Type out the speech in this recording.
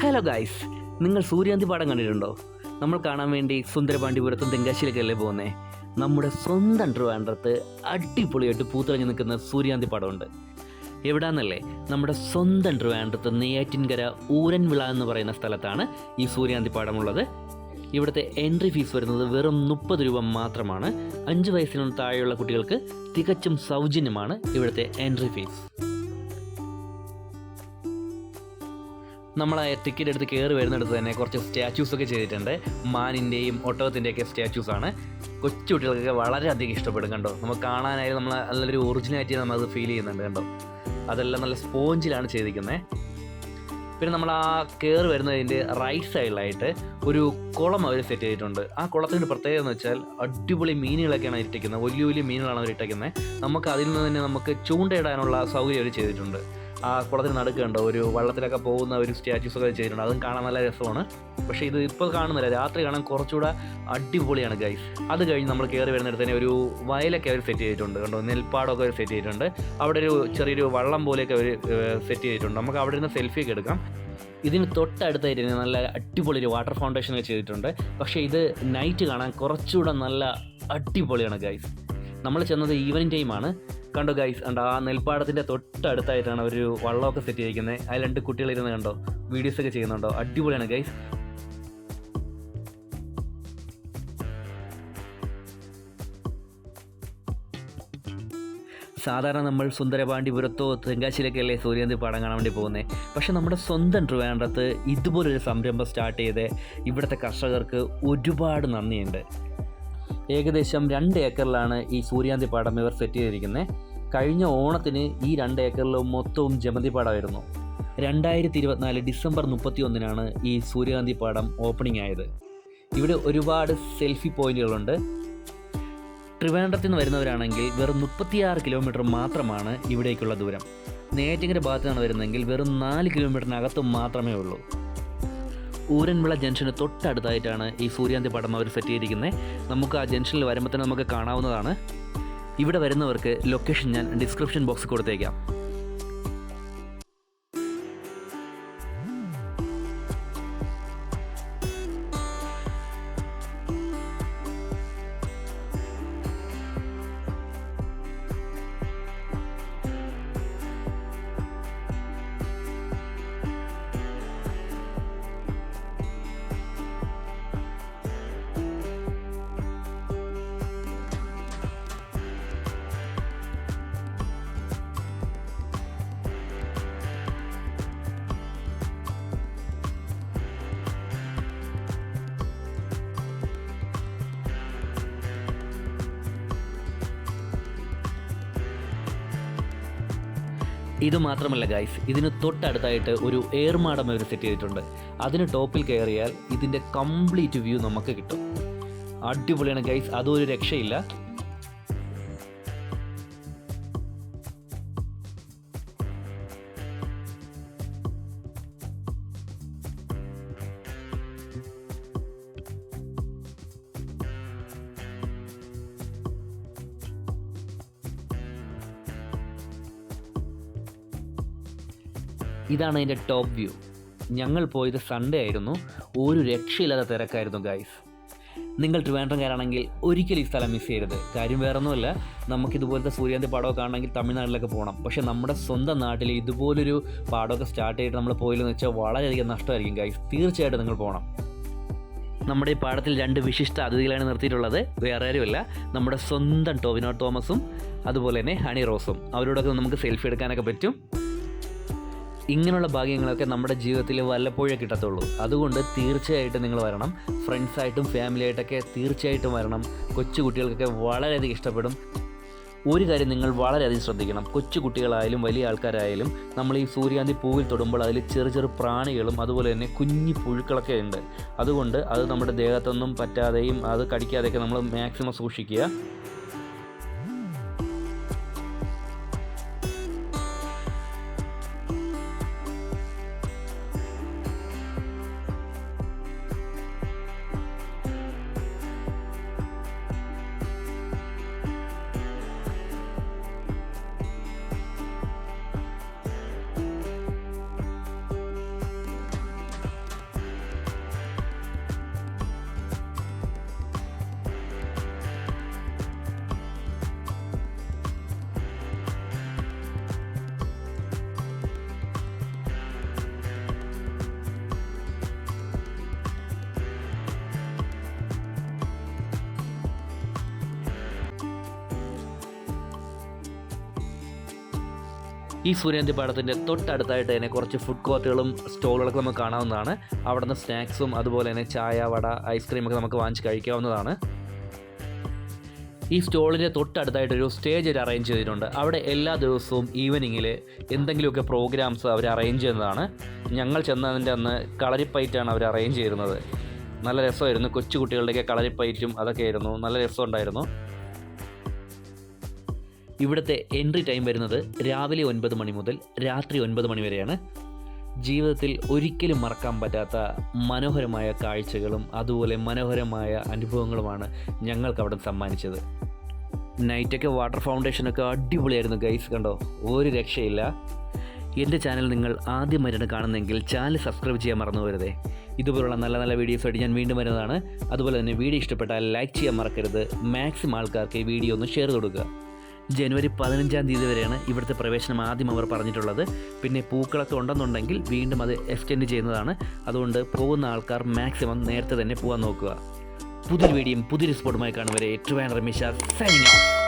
Hello guys, നിങ്ങൾ സൂര്യാന്തി പാടം കണ്ടിട്ടുണ്ടോ? നമ്മൾ കാണാൻ വേണ്ടി സുന്ദരപാണ്ഡിപുരത്തും തെങ്കാശിയിലേക്കല്ലേ പോകുന്നത്. നമ്മുടെ സ്വന്തം ട്രിവാൻഡ്രത്ത് അടിപൊളിയായിട്ട് പൂത്തിറങ്ങി നിൽക്കുന്ന സൂര്യാന്തി പാടമുണ്ട്. എവിടാന്നല്ലേ? നമ്മുടെ സ്വന്തം ട്രിവാൻഡ്രത്ത് നെയ്യാറ്റിൻകര ഊരൻവിള എന്ന് പറയുന്ന സ്ഥലത്താണ് ഈ സൂര്യാന്തി പാടമുള്ളത്. ഇവിടുത്തെ എൻട്രി ഫീസ് വരുന്നത് വെറും 30 രൂപ മാത്രമാണ്. 5 വയസ്സിനും താഴെയുള്ള കുട്ടികൾക്ക് തികച്ചും സൗജന്യമാണ് ഇവിടുത്തെ എൻട്രി ഫീസ്. നമ്മൾ ആ ടിക്കറ്റ് എടുത്ത് കയറി വരുന്നിടത്ത് തന്നെ കുറച്ച് സ്റ്റാച്യൂസൊക്കെ ചെയ്തിട്ടുണ്ട്. മാനിൻ്റെയും ഒട്ടകത്തിൻ്റെയൊക്കെ സ്റ്റാച്യൂസാണ്. കൊച്ചു കുട്ടികൾക്കൊക്കെ വളരെയധികം ഇഷ്ടപ്പെടും. കണ്ടോ, നമുക്ക് കാണാനായി നമ്മൾ നല്ലൊരു ഒറിജിനാലിറ്റി നമ്മളത് ഫീൽ ചെയ്യുന്നുണ്ട്. കണ്ടോ, അതെല്ലാം നല്ല സ്പോഞ്ചിലാണ് ചെയ്തിരിക്കുന്നത്. പിന്നെ നമ്മൾ ആ കയറി വരുന്നതിൻ്റെ റൈറ്റ് സൈഡിലായിട്ട് ഒരു കുളം അവർ സെറ്റ് ചെയ്തിട്ടുണ്ട്. ആ കുളത്തിൻ്റെ പ്രത്യേകത എന്ന് വെച്ചാൽ അടിപൊളി മീനുകളൊക്കെയാണ് ഇട്ടിരിക്കുന്നത്. വലിയ വലിയ മീനുകളാണ് അവർ ഇട്ടിരിക്കുന്നത്. നമുക്ക് അതിൽ നിന്ന് തന്നെ നമുക്ക് ചൂണ്ടയിടാനുള്ള സൗകര്യം അവർ ചെയ്തിട്ടുണ്ട്. ആ കുളത്തിന് നടുക്ക് കണ്ടോ, ഒരു വള്ളത്തിലൊക്കെ പോകുന്ന ഒരു സ്റ്റാച്യൂസൊക്കെ ചെയ്തിട്ടുണ്ട്. അതും കാണാൻ നല്ല രസമാണ്. പക്ഷേ ഇത് ഇപ്പോൾ കാണുന്നില്ല, രാത്രി കാണാൻ കുറച്ചുകൂടെ അടിപൊളിയാണ് ഗൈസ്. അത് കഴിഞ്ഞ് നമ്മൾ കയറി വരുന്നിടത്ത് തന്നെ ഒരു വയലൊക്കെ അവർ സെറ്റ് ചെയ്തിട്ടുണ്ട്. കണ്ടോ, നെൽപ്പാടമൊക്കെ അവർ സെറ്റ് ചെയ്തിട്ടുണ്ട്. അവിടെ ഒരു ചെറിയൊരു വള്ളം പോലെയൊക്കെ അവർ സെറ്റ് ചെയ്തിട്ടുണ്ട്. നമുക്ക് അവിടെ നിന്ന് സെൽഫിയൊക്കെ എടുക്കാം. ഇതിന് തൊട്ടടുത്തായിട്ട് തന്നെ നല്ല അടിപൊളി ഒരു വാട്ടർ ഫൗണ്ടേഷനൊക്കെ ചെയ്തിട്ടുണ്ട്. പക്ഷേ ഇത് നൈറ്റ് കാണാൻ കുറച്ചുകൂടെ നല്ല അടിപൊളിയാണ് ഗൈസ്. നമ്മൾ ചെന്നത് ഈവനിങ് ടൈമാണ്. കണ്ടോ ഗൈസ്, കണ്ടോ ആ നെൽപ്പാടത്തിൻ്റെ തൊട്ടടുത്തായിട്ടാണ് ഒരു വള്ളമൊക്കെ സെറ്റ് ചെയ്തിരിക്കുന്നത്. അതിൽ 2 കുട്ടികളിരുന്ന് കണ്ടോ വീഡിയോസൊക്കെ ചെയ്യുന്നുണ്ടോ, അടിപൊളിയാണ് ഗൈസ്. സാധാരണ നമ്മൾ സുന്ദരപാണ്ഡിപുരത്തോ തെങ്കാശിയിലേക്കല്ലേ സൂര്യാന്തി പാടം കാണാൻ വേണ്ടി പോകുന്നത്. പക്ഷേ നമ്മുടെ സ്വന്തം ട്രിവാൻഡ്രത്ത് ഇതുപോലൊരു സംരംഭം സ്റ്റാർട്ട് ചെയ്ത് ഇവിടുത്തെ കർഷകർക്ക് ഒരുപാട് നന്ദിയുണ്ട്. ഏകദേശം 2 ഏക്കറിലാണ് ഈ സൂര്യാന്തി പാടം ഇവർ സെറ്റ് ചെയ്തിരിക്കുന്നത്. കഴിഞ്ഞ ഓണത്തിന് ഈ 2 ഏക്കറിലും മൊത്തവും ജമന്തി പാടമായിരുന്നു. 2024 ഡിസംബർ 31 ഈ സൂര്യകാന്തി പാടം ഓപ്പണിംഗ് ആയത്. ഇവിടെ ഒരുപാട് സെൽഫി പോയിന്റുകളുണ്ട്. ട്രിവാൻഡ്രത്തിൽ നിന്ന് വരുന്നവരാണെങ്കിൽ വെറും 36 കിലോമീറ്റർ മാത്രമാണ് ഇവിടേക്കുള്ള ദൂരം. നെയ്യാറ്റിൻകര ഭാഗത്താണ് വരുന്നതെങ്കിൽ വെറും 4 കിലോമീറ്ററിനകത്ത് മാത്രമേ ഉള്ളൂ. ഊരൻവിള ജംഗ്ഷന് തൊട്ടടുത്തായിട്ടാണ് ഈ സൂര്യാന്തി പാടം അവർ സെറ്റ് ചെയ്തിരിക്കുന്നത്. നമുക്ക് ആ ജംഗ്ഷനിൽ വരുമ്പോൾ തന്നെ നമുക്ക് കാണാവുന്നതാണ്. ഇവിടെ വരുന്നവർക്ക് ലൊക്കേഷൻ ഞാൻ ഡിസ്ക്രിപ്ഷൻ ബോക്സിൽ കൊടുത്തേക്കാം. ഇതുമാത്രമല്ല ഗൈസ്, ഇതിന് തൊട്ടടുത്തായിട്ട് ഒരു ഏർമാടം അവർ സെറ്റ് ചെയ്തിട്ടുണ്ട്. അതിന് ടോപ്പിൽ കയറിയാൽ ഇതിൻ്റെ കംപ്ലീറ്റ് വ്യൂ നമുക്ക് കിട്ടും. അടിപൊളിയാണ് ഗൈസ്, അതും ഒരു രക്ഷയില്ല. ഇതാണ് അതിൻ്റെ ടോപ്പ് വ്യൂ. ഞങ്ങൾ പോയത് സൺഡേ ആയിരുന്നു. ഒരു രക്ഷയില്ലാത്ത തിരക്കായിരുന്നു ഗൈസ്. നിങ്ങൾ ട്രിവാൻഡ്രംകാരാണെങ്കിൽ ഒരിക്കലും ഈ സ്ഥലം മിസ് ചെയ്യരുത്. കാര്യം വേറൊന്നുമല്ല, നമുക്കിതുപോലത്തെ സൂര്യാന്തി പാടമൊക്കെ കാണണമെങ്കിൽ തമിഴ്നാട്ടിലൊക്കെ പോകണം. പക്ഷേ നമ്മുടെ സ്വന്തം നാട്ടിൽ ഇതുപോലൊരു പാടമൊക്കെ സ്റ്റാർട്ട് ചെയ്തിട്ട് നമ്മൾ പോയില്ലെന്ന് വെച്ചാൽ വളരെയധികം നഷ്ടമായിരിക്കും ഗൈസ്. തീർച്ചയായിട്ടും നിങ്ങൾ പോകണം. നമ്മുടെ ഈ പാടത്തിൽ 2 വിശിഷ്ട അതിഥികളാണ് നിർത്തിയിട്ടുള്ളത്. വേറെ ആരുമല്ല, നമ്മുടെ സ്വന്തം ടോവിനോ തോമസും അതുപോലെ തന്നെ ഹണി റോസും. അവരോടൊക്കെ നമുക്ക് സെൽഫി എടുക്കാനൊക്കെ പറ്റും. ഇങ്ങനെയുള്ള ഭാഗ്യങ്ങളൊക്കെ നമ്മുടെ ജീവിതത്തിൽ വല്ലപ്പോഴേ കിട്ടത്തുള്ളൂ. അതുകൊണ്ട് തീർച്ചയായിട്ടും നിങ്ങൾ വരണം. ഫ്രണ്ട്സായിട്ടും ഫാമിലിയായിട്ടൊക്കെ തീർച്ചയായിട്ടും വരണം. കൊച്ചു കുട്ടികൾക്കൊക്കെ വളരെയധികം ഇഷ്ടപ്പെടും. ഒരു കാര്യം നിങ്ങൾ വളരെയധികം ശ്രദ്ധിക്കണം. കൊച്ചു കുട്ടികളായാലും വലിയ ആൾക്കാരായാലും നമ്മൾ ഈ സൂര്യാന്തി പൂവിൽ തൊടുമ്പോൾ അതിൽ ചെറു പ്രാണികളും അതുപോലെ തന്നെ കുഞ്ഞു പുഴുക്കളൊക്കെ ഉണ്ട്. അതുകൊണ്ട് അത് നമ്മുടെ ദേഹത്തൊന്നും പറ്റാതെയും അത് കടിക്കാതെയൊക്കെ നമ്മൾ മാക്സിമം സൂക്ഷിക്കുക. ഈ സൂര്യകാന്തി പാടത്തിൻ്റെ തൊട്ടടുത്തായിട്ട് തന്നെ കുറച്ച് ഫുഡ് കോർട്ടുകളും സ്റ്റോളുകളൊക്കെ നമുക്ക് കാണാവുന്നതാണ്. അവിടെ നിന്ന് സ്നാക്സും അതുപോലെ തന്നെ ചായ, വട, ഐസ്ക്രീമൊക്കെ നമുക്ക് വാങ്ങിച്ച് കഴിക്കാവുന്നതാണ്. ഈ സ്റ്റോളിൻ്റെ തൊട്ടടുത്തായിട്ടൊരു സ്റ്റേജ് അറേഞ്ച് ചെയ്തിട്ടുണ്ട്. അവിടെ എല്ലാ ദിവസവും ഈവനിങ്ങിൽ എന്തെങ്കിലുമൊക്കെ പ്രോഗ്രാംസ് അവർ അറേഞ്ച് ചെയ്യുന്നതാണ്. ഞങ്ങൾ ചെന്നതിൻ്റെ അന്ന് കളരിപ്പയറ്റാണ് അവർ അറേഞ്ച് ചെയ്യുന്നത്. നല്ല രസമായിരുന്നു. കൊച്ചു കുട്ടികളുടെയൊക്കെ കളരിപ്പയറ്റും അതൊക്കെ ആയിരുന്നു. നല്ല രസമുണ്ടായിരുന്നു. ഇവിടുത്തെ എൻട്രി ടൈം വരുന്നത് രാവിലെ 9 മണി മുതൽ രാത്രി 9 മണി വരെയാണ്. ജീവിതത്തിൽ ഒരിക്കലും മറക്കാൻ പറ്റാത്ത മനോഹരമായ കാഴ്ചകളും അതുപോലെ മനോഹരമായ അനുഭവങ്ങളുമാണ് ഞങ്ങൾക്ക് അവിടെ സമ്മാനിച്ചത്. നൈറ്റൊക്കെ വാട്ടർ ഫൗണ്ടേഷനൊക്കെ അടിപൊളിയായിരുന്നു ഗൈസ്. കണ്ടോ, ഒരു രക്ഷയില്ല. എൻ്റെ ചാനൽ നിങ്ങൾ ആദ്യമായിട്ടാണ് കാണുന്നതെങ്കിൽ ചാനൽ സബ്സ്ക്രൈബ് ചെയ്യാൻ മറന്നു പോകരുതേ. ഇതുപോലുള്ള നല്ല നല്ല വീഡിയോസായിട്ട് ഞാൻ വീണ്ടും വരുന്നതാണ്. അതുപോലെ തന്നെ വീഡിയോ ഇഷ്ടപ്പെട്ടാൽ ലൈക്ക് ചെയ്യാൻ മറക്കരുത്. മാക്സിമം ആൾക്കാർക്ക് ഈ വീഡിയോ ഒന്ന് ഷെയർ കൊടുക്കുക. ജനുവരി 15-ാം തീയതി വരെയാണ് ഇവിടുത്തെ പ്രവേശനം ആദ്യം അവർ പറഞ്ഞിട്ടുള്ളത്. പിന്നെ പൂക്കളൊക്കെ ഉണ്ടെന്നുണ്ടെങ്കിൽ വീണ്ടും അത് എക്സ്റ്റെൻഡ് ചെയ്യുന്നതാണ്. അതുകൊണ്ട് പോകുന്ന ആൾക്കാർ മാക്സിമം നേരത്തെ തന്നെ പോകാൻ നോക്കുക. പുതിയൊരു വീഡിയോയും പുതിയൊരു സ്പോട്ടുമായി കാണും വരെ. Trivandrum Ramesh signing off.